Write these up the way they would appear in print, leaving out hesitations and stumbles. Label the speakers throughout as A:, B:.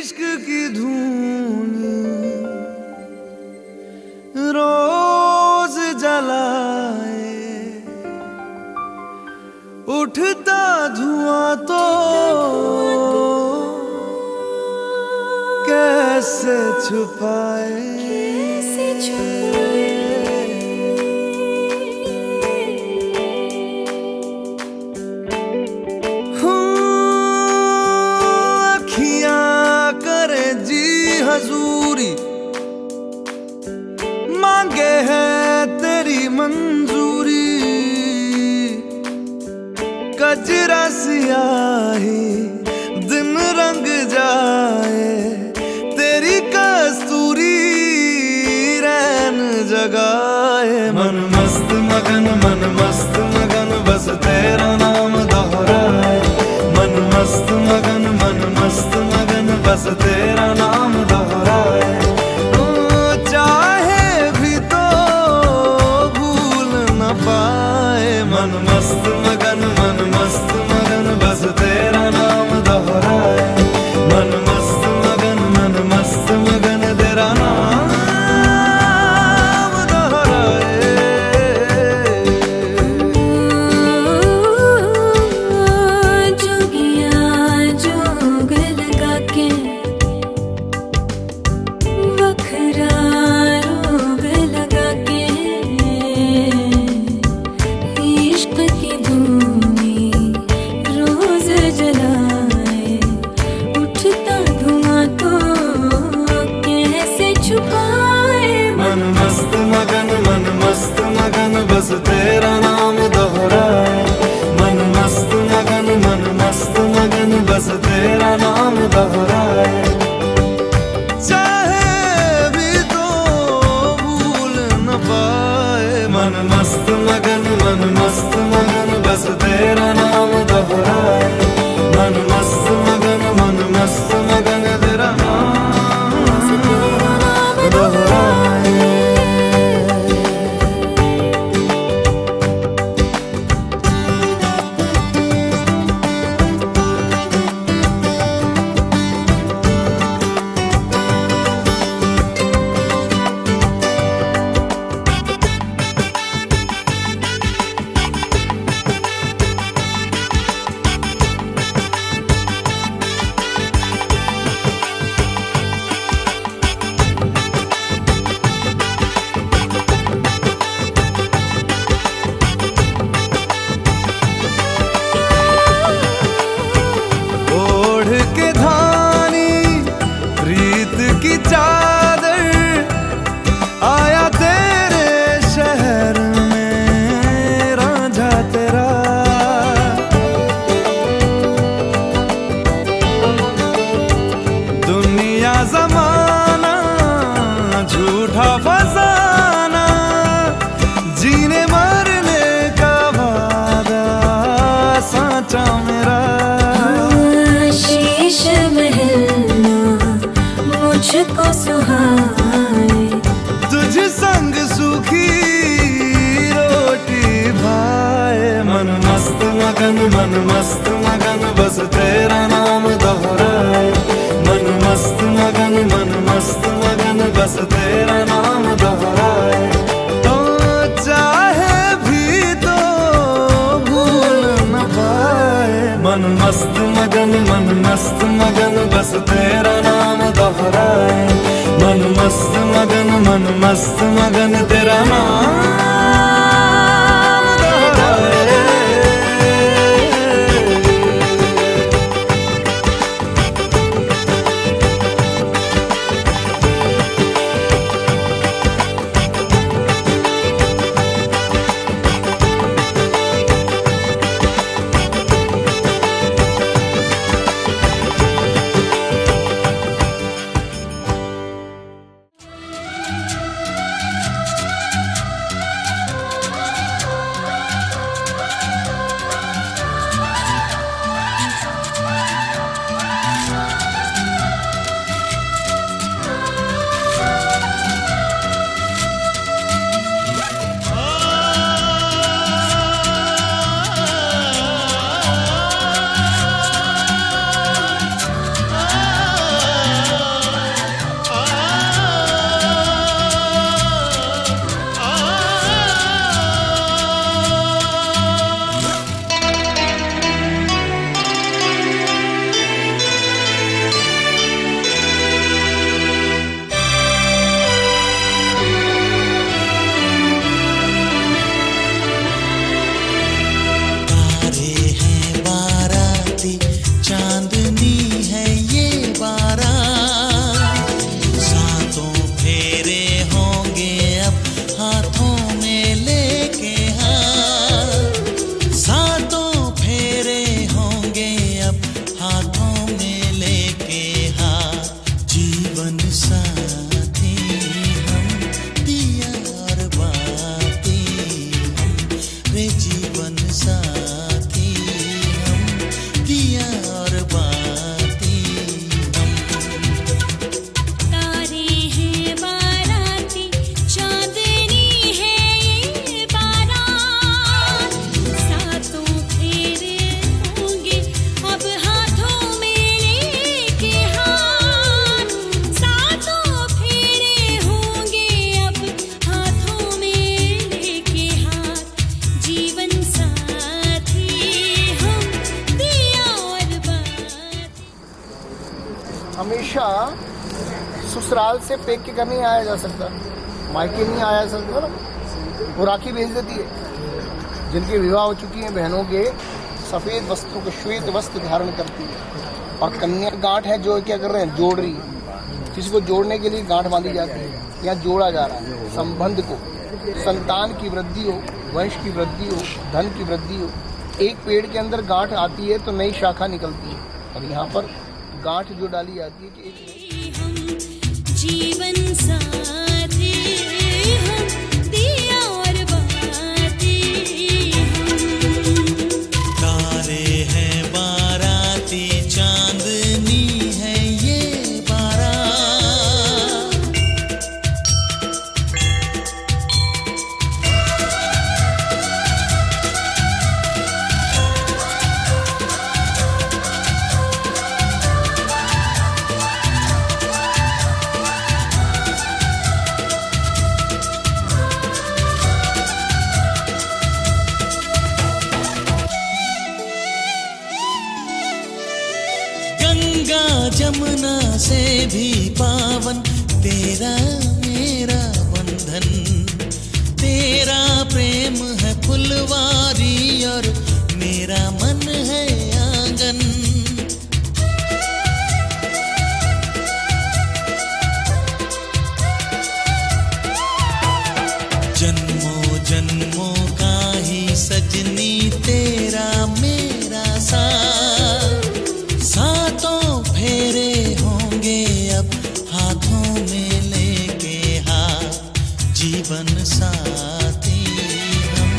A: इश्क की धून रोज जलाए, उठता धुआं तो कैसे छुपाए। अखियां करे जी हजूरी, मांगे है तेरी मंजूरी। कजरा सियाही दिन रंग जाए, तेरी कस्तूरी रैन जगाए। मन मस्त मगन बस तेरा नाम दोहराए। मन मस्त मगन बस तेरा नाम दोहराए। चाहे भी तो भूल न पाए। मन मस्त मगन बस तेरा नाम दोहराए। मन मस्त मगन तेरा नाम दोहराए।
B: जोगिया जोग लगा के वखरा रोग लगा के, इश्क की धूनी रोज जलाए, उठता धुआं तो कैसे छुपाए।
A: मन मस्त मगन बस तेरा नाम दोहराए। मन मस्त मगन बस तेरा नाम दोहराए। चाहे भी तो भूल न पाए। मन मस्त मगन बस तेरा नाम दोहराए। मन मस्त मगन तेरा नाम दोहराए। की चादर आया तेरे शहर में रांझा तेरा। दुनिया जमाना झूठा फसाना, जीने मरने का वादा साचा मेरा।
B: शीश महलना मुझको सुहाए,
A: तुझ संग सूखी रोटी भाए। मन मस्त मगन बस तेरा नाम दोहराए। मन मस्त मगन बस तेरा नाम दोहराए। तो चाहे भी तो भूल न पाए। मन मस्त मगन बस तेरा नाम दोहराए। मन मस्त मगन तेरा नाम दोहराए।
C: हमेशा ससुराल से फेंक के घर नहीं आया जा सकता, मायके नहीं आया जा सकता ना। वो राखी भेज देती है। जिनके विवाह हो चुकी हैं बहनों के सफ़ेद वस्त्रों को श्वेत वस्त्र धारण करती है। और कन्या गांठ है जो क्या कर रहे हैं, जोड़ रही है। किसी को जोड़ने के लिए गांठ बांधी जाती है, या जोड़ा जा रहा है संबंध को, संतान की वृद्धि हो, वंश की वृद्धि हो, धन की वृद्धि हो। एक पेड़ के अंदर गांठ आती है तो नई शाखा निकलती है, और यहाँ पर गांठ जो डाली जाती है कि एक
B: जीवन साथी हम, दिया और बाती हम।
D: तारे हैं बाराती, चांदनी है ये बारात। गंगा जमुना से भी पावन तेरा मेरा बंधन। तेरा प्रेम है फुलवारी और मेरा मन है आंगन। जन्मों जन्मों का ही सजनी तेरा मेरा साथ। सातों फेरे होंगे अब हाथों में लेके हाथ। जीवन साथी हम,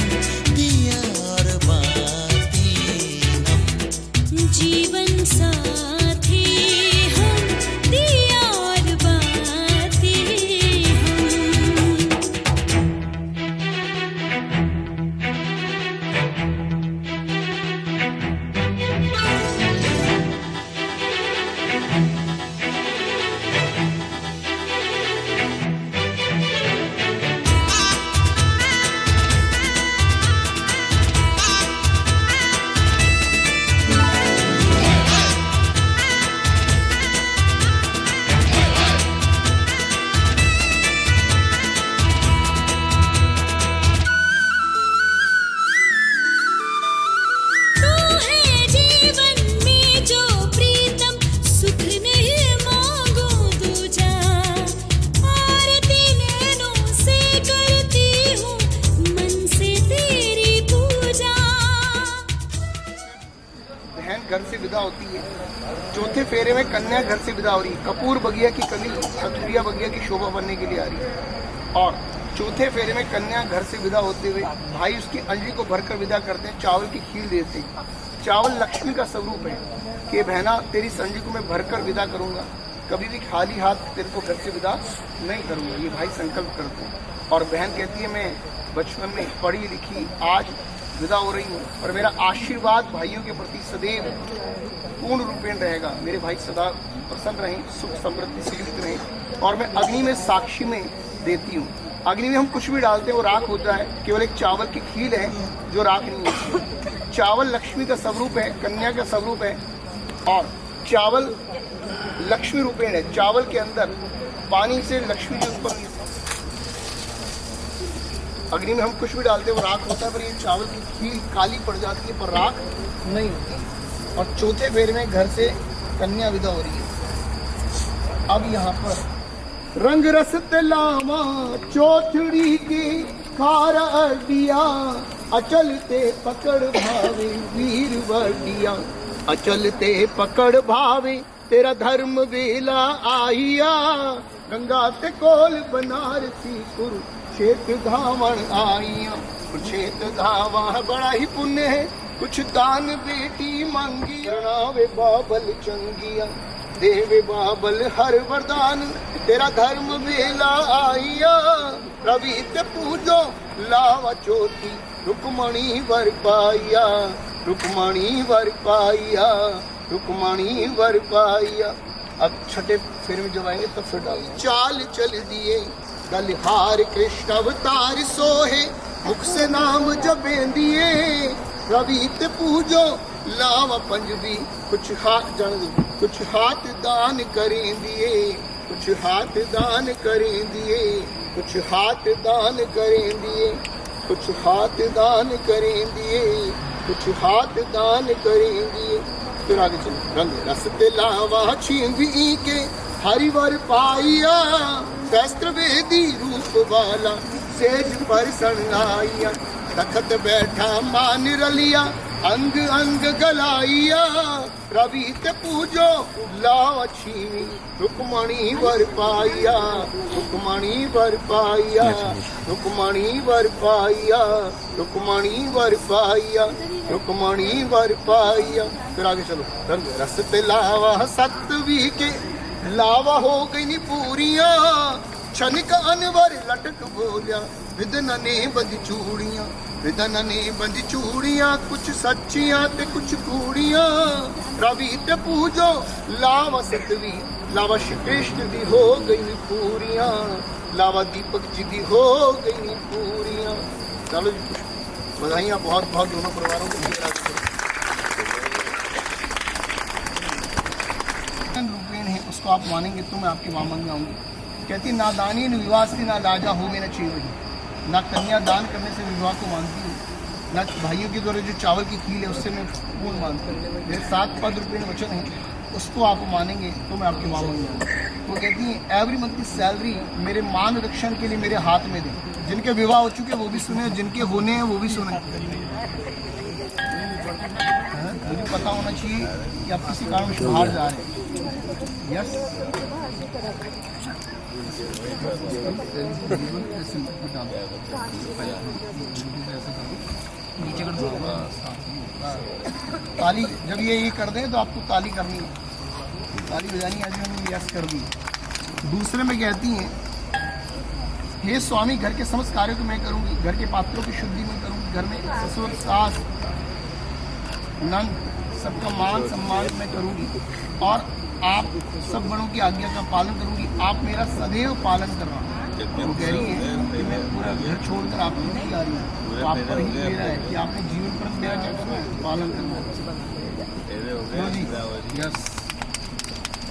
D: दिया और बाती हम।
B: जीवन साथी हम, दिया और बाती हम।
C: घर से विदा होती है। चौथे फेरे में कन्या घर से विदा हो रही है। कपूर बगिया की कली कतूरिया बगिया की शोभा बनने के लिए आ रही है। और चौथे फेरे में कन्या घर से विदा होते हुए भाई उसकी अंजलि को भरकर विदा करते हैं, चावल की खीर देते हैं। चावल लक्ष्मी का स्वरूप है कि बहना तेरी संजय को मैं भरकर विदा करूंगा, कभी भी खाली हाथ तेरे को घर से विदा नहीं करूंगा, ये भाई संकल्प करते हैं। और बहन कहती है मैं बचपन में पढ़ी लिखी आज विदा हो रही हूँ, और मेरा आशीर्वाद भाइयों के प्रति सदैव पूर्ण रूपेण रहेगा। मेरे भाई सदा प्रसन्न रहें, सुख समृद्धि से युक्त रहें। और मैं अग्नि में साक्षी में देती हूँ। अग्नि में हम कुछ भी डालते हैं वो राख होता है, केवल एक चावल की खीर है जो राख नहीं होती। चावल लक्ष्मी का स्वरूप है, कन्या का स्वरूप है, और चावल लक्ष्मी रूपेण है। चावल के अंदर पानी से लक्ष्मी जी उत्पन्न। अग्नि में हम कुछ भी डालते हैं वो राख होता है, पर ये चावल की खीर काली पड़ जाती है पर राख नहीं होती। और चौथे फेरे में घर से कन्या विदा हो रही है। अब यहाँ पर रंग रस तलावा चौथड़ी के खारा अडिया, अचलते पकड़ भावे वीर वडिया। अचलते पकड़ भावे तेरा धर्म वेला आइया, गंगा ते कोल बनारसी कुरु क्षेत्र धावन आइया। क्षेत्र धावा बड़ा ही पुण्य है, कुछ दान बेटी मांगी। प्रणावे बाबल चंगिया, देवे बाबल हर वरदान, तेरा धर्म वेला आइया। रवि ते पूजो लावा चोटी, रुक्मणी वर पाइया। रुक्मणी वर पाइया, रुक्मणी वर पाइया। अब छठे फेरे में जब आएंगे तब फिर डालेंगे। चाल चल दिए गलिहार कृष्ण अवतार सोहे, मुख से नाम जपे दिए। रवि ते पूजो लावा पंजबी, कुछ हाथ जन कुछ हाथ दान करें दिए, कुछ हाथ दान करें दिए, कुछ हाथ दान करें दिए, कुछ हाथ दान करें दिए, कुछ हाथ दान करें दिए। फिर आगे चलो। रंग रस दिलावा छिंवी के हरिवर पाइया, शास्त्र वेदी रूप वाला सेज पर सनाइया, तखत बैठा मान रलिया, अंग अंग गलाइया, रवि ते पूजो लावा छीवी, रुकमणी वर पाइया, रुकमणी वर पाइया, रुकमणी वर पाइया, रुकमणी वर पाइया, रुकमणी वर पाइया। फिर आगे चलो। रंग रस ते लावा सतवी के लावा हो गई नी पूरियां, छनिक अनवर लटक बोलिया, विदन ने बंद चूड़ियां, विदन ने बंद चूड़ियां, कुछ सच्चियां ते कुछ कूड़ियां, रवि ते पूजो लावा सतवी, लावा श्री कृष्ण दी हो गई नी पूरियां, लावा दीपक जी दी हो गई नी पूरियां। चलो जी, बधाइयाँ बहुत बहुत दोनों परिवारों को। रूपेण है उसको आप मानेंगे तो मैं आपके वामन में आऊंगी। कहती नादानी न विवाह ना लाजा हो गए न चेवरी, ना कन्या दान करने से विवाह को मानती हूँ, ना भाइयों के द्वारा जो चावल की खील है उससे मैं पूर्ण मानती हूँ। मेरे 7 पद रूपेण वचन है, उसको आप मानेंगे तो मैं आपके वामन में आऊँगी। वो कहती हैं एवरी मंथ की सैलरी मेरे मान रक्षण के लिए मेरे हाथ में दें। जिनके विवाह हो चुके वो भी सुने, जिनके होने हैं वो भी सुने। मुझे पता होना चाहिए कि आप किसी कारण से बाहर जा रहे हैं। यस, ताली जब ये कर दें तो आपको ताली करनी है, ताली बजानी है। हमने यस कर दी। दूसरे में कहती हैं हे स्वामी घर के समस्त कार्यों को मैं करूंगी, घर के पात्रों की शुद्धि मैं करूंगी, घर में ससुर सास नंद सबका मान सम्मान मैं करूंगी, और आप सब बड़ों की आज्ञा का पालन करूंगी। आप मेरा सदैव पालन करना। वो कह रही है कि मैं पूरा घर छोड़कर आपको नहीं आ रही हूँ, तो आप पर ही मेरा है कि आपने जीवन पर मेरा क्या करना है, पालन करना है। यस।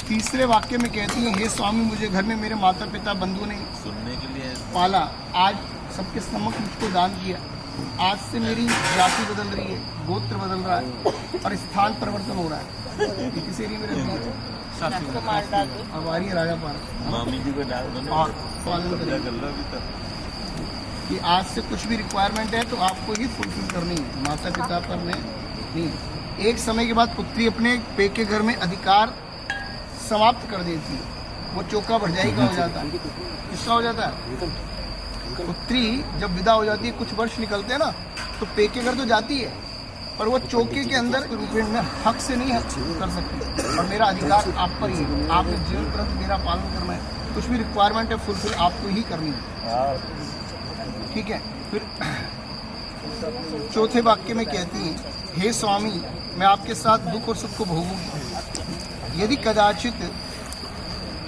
C: तीसरे वाक्य में कहती हैं हे स्वामी मुझे घर में मेरे माता पिता बंधु ने सुनने के लिए पाला, आज सबके सम्मुख मुझको दान किया। आज से मेरी जाति बदल रही है, गोत्र बदल रहा है और स्थान परिवर्तन हो रहा है। किसी एरिया में रहती है अब आ रही है राजा पारा, मामी जी को डाल दो और पालन करें कि आज से कुछ भी रिक्वायरमेंट है तो आपको ही फुलफिल करनी है, माता पिता पर नहीं। एक समय के बाद पुत्री अपने पे के घर में अधिकार समाप्त कर देती है, वो चौका भरजाई का हो जाता है। किसका हो जाता है? पुत्री जब विदा हो जाती है, कुछ वर्ष निकलते हैं ना, तो पे के घर तो जाती है पर वो चौके के अंदर में हक से नहीं कर सकती, और मेरा अधिकार आप पर ही है। आपने जीवन पर्यंत मेरा पालन करना है, कुछ भी रिक्वायरमेंट है फुलफिल आपको ही करनी है। ठीक है। फिर चौथे वाक्य में कहती है हे स्वामी मैं आपके साथ दुख और सुख को भोगूंगी, यदि कदाचित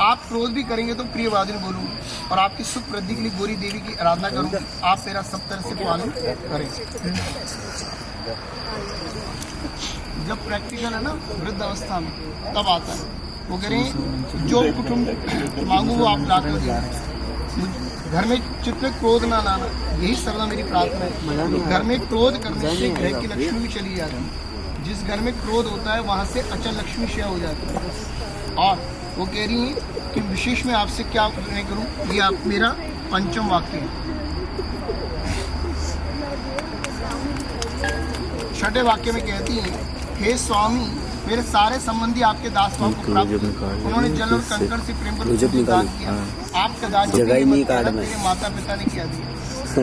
C: आप क्रोध भी करेंगे तो प्रिय वादिनी बोलूंगी, और आपकी सुख वृद्धि के लिए गौरी देवी की आराधना करूंगी। आप मेरा सब तरह से पालन करें। जब प्रैक्टिकल है ना वृद्ध अवस्था में तब आता है। वो कह रहे हैं जो कुटुंब मांगू वो आप लाकर देंगे। घर में चित्त में क्रोध ना लाना, यही सर्वदा मेरी प्रार्थना है। घर में क्रोध करने से घर की लक्ष्मी भी चली जाती है। जिस घर में क्रोध होता है वहाँ से अचल लक्ष्मी क्षय हो जाती है। और वो कह रही हैं कि विशेष में आपसे क्या नहीं करूँ, ये आप मेरा पंचम वाक्य है। छठे वाक्य में कहती हैं हे स्वामी मेरे सारे संबंधी आपके दासवान को प्राप्त हुए, उन्होंने जल और कंकड़ से प्रेम पर दान किया। आप कदाचित मेरे माता पिता ने किया दिया,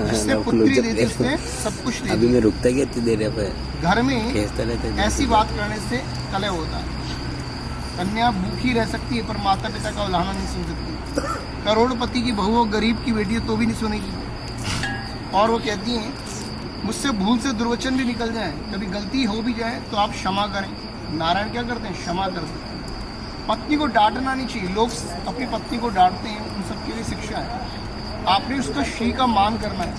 C: जिससे पुत्री दे दी उसने सब कुछ दे दिया।
E: रुकता क्या देर पे
C: घर में ऐसी बात करने से कलह होता है। कन्या भूखी रह सकती है पर माता पिता का उल्लाना नहीं सुन सकती। करोड़पति की बहू और गरीब की बेटी तो भी नहीं सुनेगी। और वो कहती हैं मुझसे भूल से दुर्वचन भी निकल जाए, कभी गलती हो भी जाए तो आप क्षमा करें। नारायण क्या करते हैं? क्षमा करते हैं। पत्नी को डांटना नहीं चाहिए। लोग अपनी पत्नी को डांटते हैं, उन सबके लिए शिक्षा है। आपने उसका श्री का मान करना है।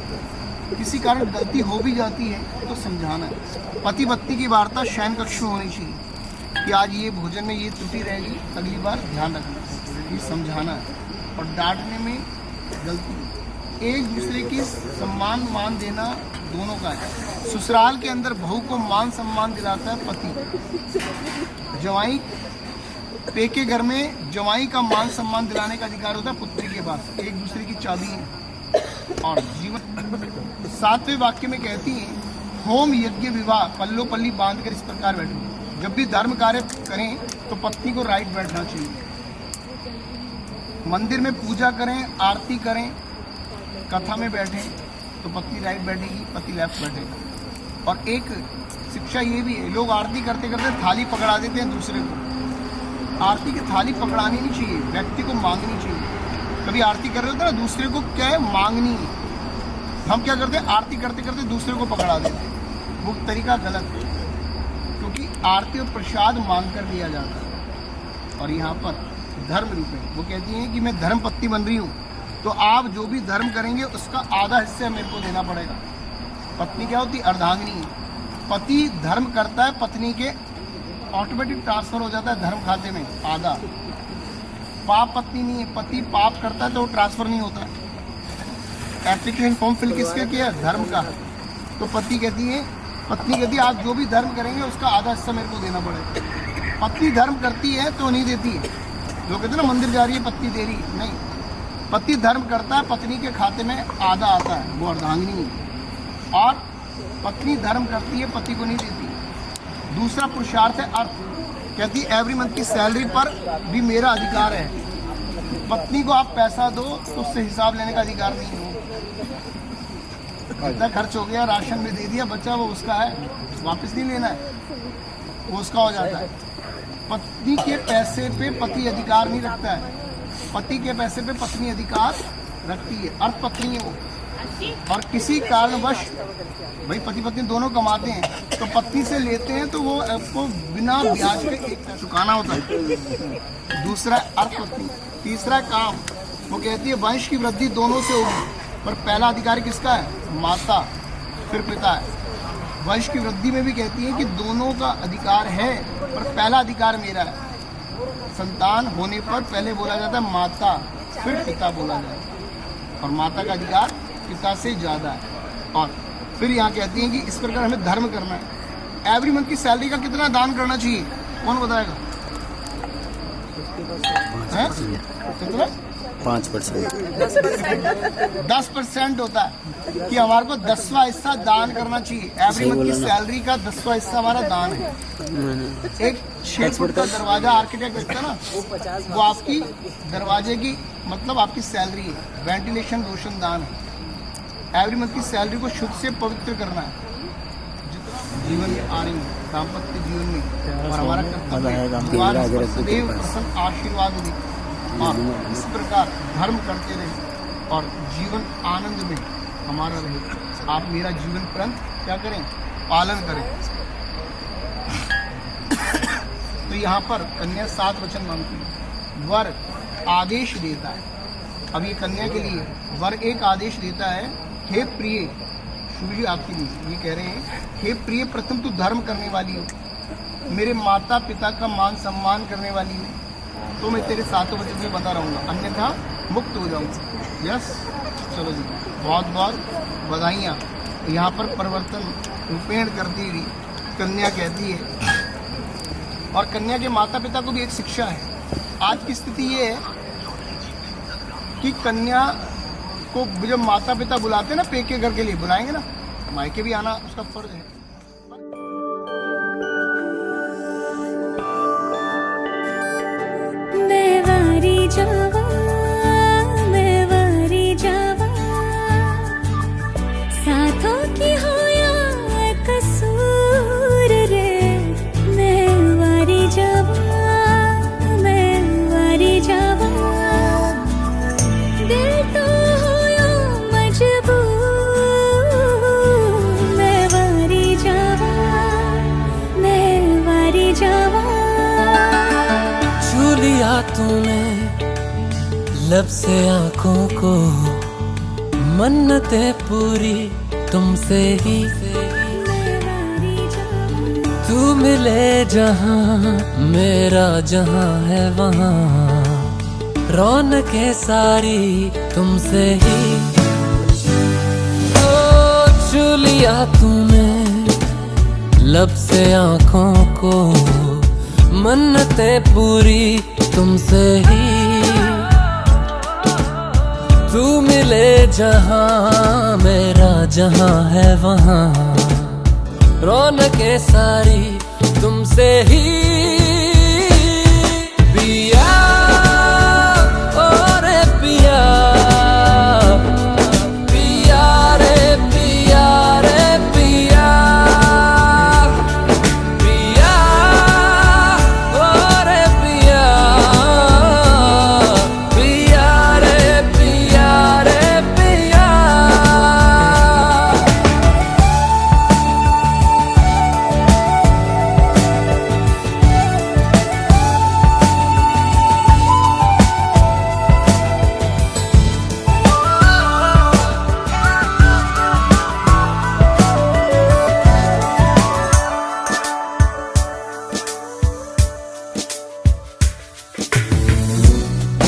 C: किसी कारण गलती हो भी जाती है तो समझाना है। पति पत्नी की वार्ता शयन कक्ष में होनी चाहिए। कि आज ये भोजन में ये त्रुटि रहेगी, अगली बार ध्यान रखना, ये समझाना है। और डांटने में गलती, एक दूसरे की सम्मान मान देना दोनों का है। ससुराल के अंदर बहू को मान सम्मान दिलाता है पति, जवाई पेके घर में जवाई का मान सम्मान दिलाने का अधिकार होता है पुत्री के पास। एक दूसरे की चाबी है। और जीवन 7वें वाक्य में कहती है, होम यज्ञ विवाह पल्लो पल्ली बांध कर इस प्रकार बैठो। जब भी धर्म कार्य करें तो पत्नी को राइट बैठना चाहिए। मंदिर में पूजा करें, आरती करें, कथा में बैठें तो पत्नी राइट बैठेगी, पति लेफ्ट बैठेगा। और एक शिक्षा ये भी है, लोग आरती करते करते थाली पकड़ा देते हैं दूसरे को। आरती की थाली पकड़ानी नहीं चाहिए, व्यक्ति को मांगनी चाहिए। कभी आरती कर रहे होते हैं ना, दूसरे को क्या है, मांगनी है। हम क्या करते हैं, आरती करते करते दूसरे को पकड़ा देते हैं। वो तरीका गलत है, क्योंकि आरती और प्रसाद मांग कर दिया जाता है। और यहाँ पर धर्म रूप है, वो कहती हैं कि मैं धर्म पत्नी बन रही हूँ, तो आप जो भी धर्म करेंगे उसका आधा हिस्सा मेरे को देना पड़ेगा। पत्नी क्या होती है, अर्धांगिनी है। पति धर्म करता है, पत्नी के ऑटोमेटिक ट्रांसफर हो जाता है धर्म खाते में आधा। पाप पत्नी नहीं है, पति पाप करता है तो वो ट्रांसफर नहीं होता। एप्लीकेशन फॉर्म फिल किसके किया, धर्म का। तो पत्नी कहती है आप जो भी धर्म करेंगे उसका आधा हिस्सा मेरे को देना पड़ेगा। पत्नी धर्म करती है तो नहीं देती है। लोग कहते हैं ना मंदिर जा रही है पत्नी दे रही, नहीं। पति धर्म करता है, पत्नी के खाते में आधा आता है, वो अर्धांगिनी है। और पत्नी धर्म करती है, पति को नहीं देती। दूसरा पुरुषार्थ है अर्थ। कहती है एवरी मंथ की सैलरी पर भी मेरा अधिकार है। पत्नी को आप पैसा दो तो उससे हिसाब लेने का अधिकार नहीं हो। कितना खर्च हो गया, राशन में दे दिया, बच्चा वो उसका है, वापस नहीं लेना है, वो उसका हो जाता है। पत्नी के पैसे पे पति अधिकार नहीं रखता है, पति के पैसे पे पत्नी अधिकार रखती है। अर्थ पत्नी है वो। और किसी कारणवश भाई पति पत्नी दोनों कमाते हैं तो पत्नी से लेते हैं तो वो आपको बिना ब्याज के चुकाना होता है। दूसरा अर्थ पत्नी। तीसरा काम, वो कहती है वंश की वृद्धि दोनों से होगी, पर पहला अधिकार किसका है, माता, फिर पिता है। वंश की वृद्धि में भी कहती है कि दोनों का अधिकार है, पर पहला अधिकार मेरा है। संतान होने पर पहले बोला जाता है माता, फिर पिता बोला जाता है, और माता का अधिकार पिता से ज़्यादा है। और फिर यहाँ कहती हैं कि इस प्रकार हमें धर्म करना है। एवरी मंथ की सैलरी का कितना दान करना चाहिए, कौन बताएगा? कितना?
E: 5%।
C: 10% होता है कि हमारे को 10वां हिस्सा दान करना चाहिए। एवरी मंथ की सैलरी का 10वां हिस्सा हमारा दान है। एक 6 फुट का दरवाजा आर्किटेक्ट रखता है ना, वो आपकी दरवाजे की मतलब आपकी सैलरी है। वेंटिलेशन रोशन दान है। एवरी मंथ की सैलरी को शुद्ध से पवित्र करना है। जितना जीवन में आ रही है दाम्पत्य जीवन में, और हमारा कर्तव्य सदैव प्रसन्न आशीर्वाद दे। और इस प्रकार धर्म करते रहे और जीवन आनंद में हमारा रहे। आप मेरा जीवन पर्यंत क्या करें, पालन करें। तो यहाँ पर कन्या 7 वचन मांगती है। वर आदेश देता है। अब ये कन्या के लिए वर एक आदेश देता है, हे प्रिय, शुभ जी आपके लिए ये कह रहे हैं, हे प्रिय प्रथम तू धर्म करने वाली हो, मेरे माता पिता का मान सम्मान करने वाली हो, तो मैं तेरे 7 वचन में बता रहूँगा, अन्यथा मुक्त हो जाऊँगा। यस, चलो जी, बहुत बहुत बधाइयाँ। यहाँ पर परिवर्तन रूपेण करती हुई कन्या कहती है, और कन्या के माता पिता को भी एक शिक्षा है। आज की स्थिति ये है कि कन्या को जब माता पिता बुलाते हैं ना, पेके घर के लिए बुलाएंगे ना, मायके भी आना उसका फर्ज है।
B: मैं वारी जावा, मैं वारी जावा, साथों की हो या कसूर रे। मैं वारी जावा, मैं वारी जावा, दिल तो हो या मजबूर। मैं वारी जावा, मैं वारी जावा।
D: छू लिया तूने लब से आंखों को, मन्नतें पूरी तुमसे ही।
B: मैं वारी जावा,
D: तू तू मिले जहां मेरा जहां है वहां रौनकें सारी तुमसे ही। ओ छू लिया तूने लब से आंखों को मन्नतें पूरी तुमसे ही। तू मिले जहां मेरा जहां है वहां रौनकें सारी तुमसे ही। पिया ओ रे पिया, पिया रे पिया रे पिया, पिया ओ रे पिया, पिया रे पिया रे पिया।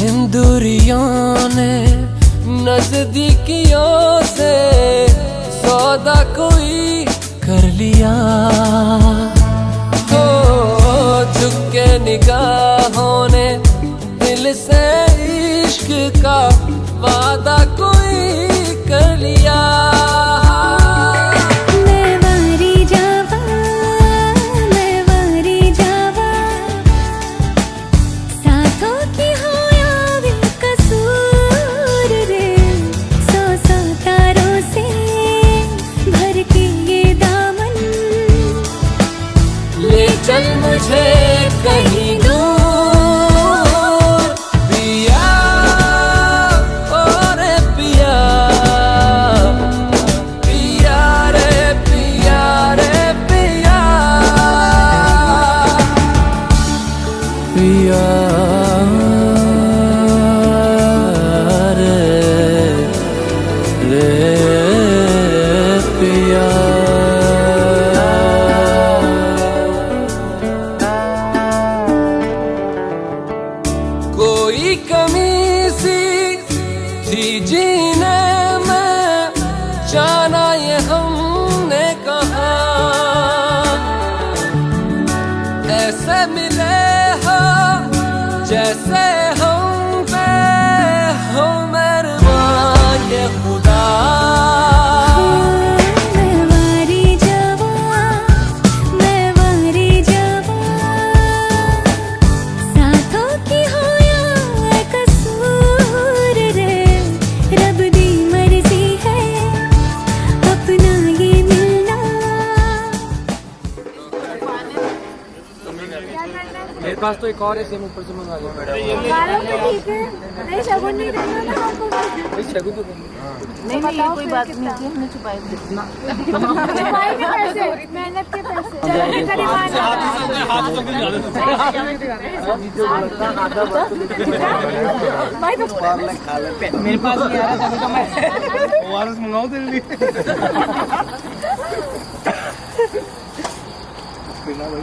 D: इन दूरियों ने नजदीकियों से सौदा कोई कर लिया। हो झुके निगाहों ने दिल से इश्क का वादा कोई कर लिया।
B: मैं वारी जावा, मैं वारी जावा, साथों की हो या बेकसूर रे। सौ सौ तारों से भर के ये दामन
D: ले चल मुझे कहीं दूर। पिया ओ रे पिया, पिया रे पिया रे पिया, पिया रे पिया। कोई कमी सी थी जीने में जाना ये हमने कहा। ऐसे मिले हो जैसे हम पे हो मेहरबान ये खुदा।
B: मैं वारी जावा, मैं वारी जावा, साथों की हो या कसूर रे। रब दी मर्जी है अपना ये मिलना।
E: मेरे पास तो एक और है सेम ऊपर से मंगा लो।
B: बालों पे ठीक है, नहीं शगुन नहीं करना ना आपको।
F: नहीं नहीं ये कोई बात नहीं है, हमने छुपाए कितना
B: छुपाई के पैसे, मेहनत के पैसे। चलो करीब भाई तो
E: मेरे पास नहीं आ रहा था तो मैं
C: वारस मंगाओ तेरे लिए।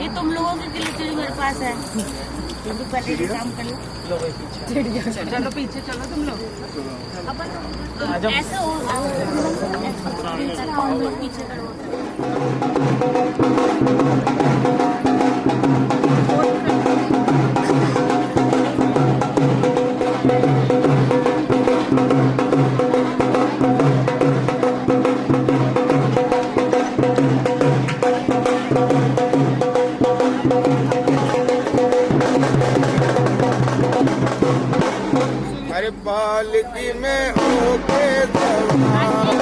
F: ये तुम लोगों के लिए चीज मेरे पास है। तुम पहले ये काम कर लो। चलो पीछे चलो तुम लोग। ऐसे हो पीछे करो।
A: अरे पालकी में होके सवार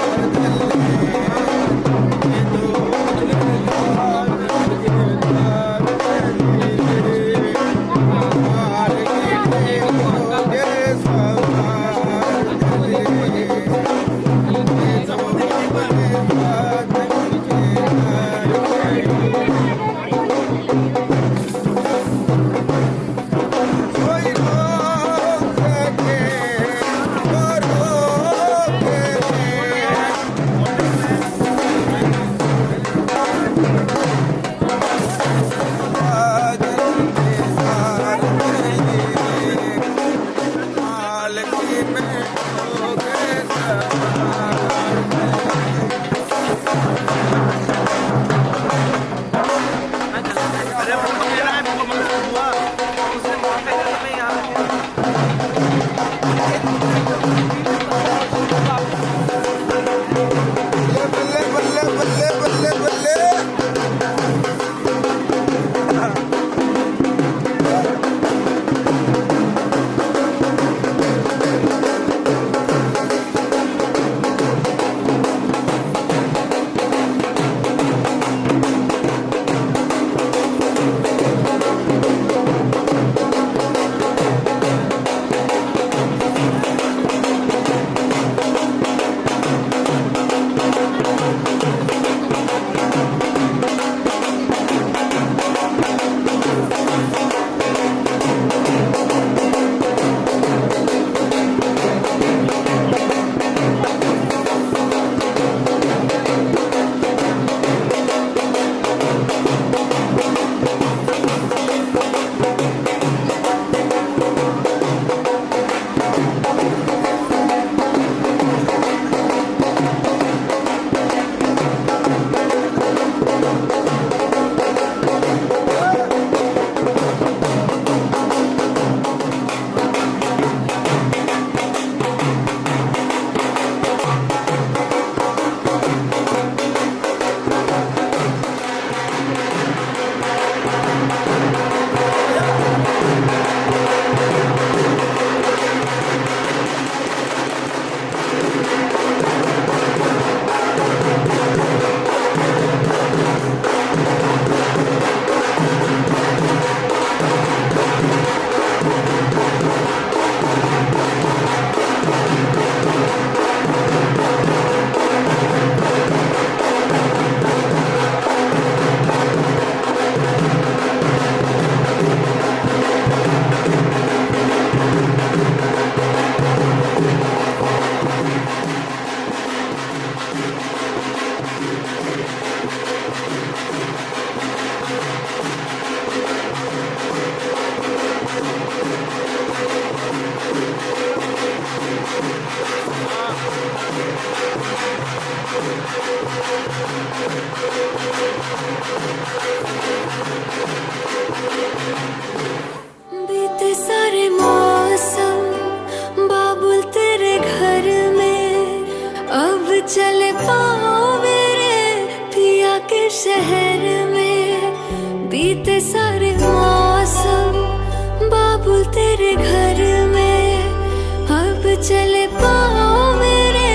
B: चल पाओ मेरे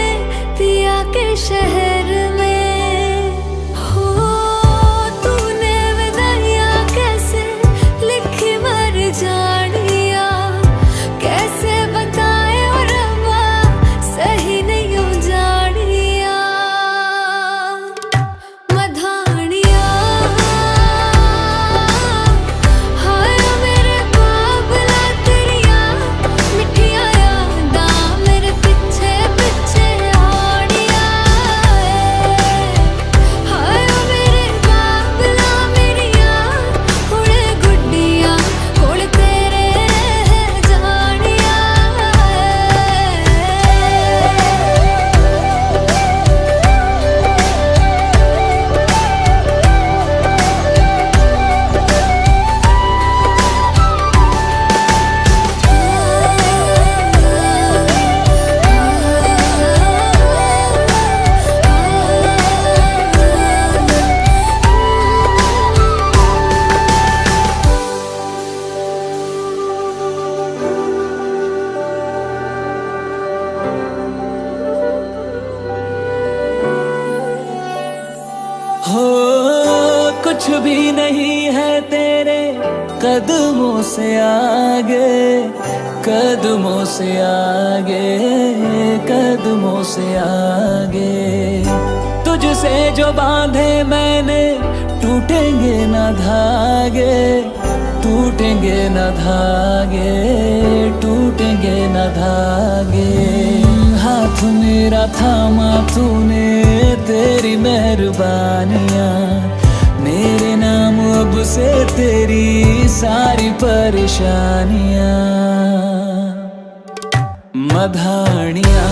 B: पिया के शहर में। हो तूने विदाइयाँ कैसे लिखी मर जानिया, कैसे बताए और अम्मा सही नहीं हो जानिया। मधानिया हाय मेरे बाबला तेरिया मिठिया यादां मेरे पिछे पिछे आड़िया। हाय मेरे बाबला मेरिया हुणे गुड्डिया कोल तेरे रह जानिया।
D: हो कुछ भी नहीं है तेरे कदमों से आगे, कदमों से आगे, कदमों से आगे। तुझसे जो बांधे मैंने टूटेंगे न धागे, टूटेंगे न धागे, टूटेंगे न धागे। हाथ मेरा थामा तूने तेरी मेहरबानियाँ, मेरे नाम अब से तेरी सारी परेशानियाँ। मधानियाँ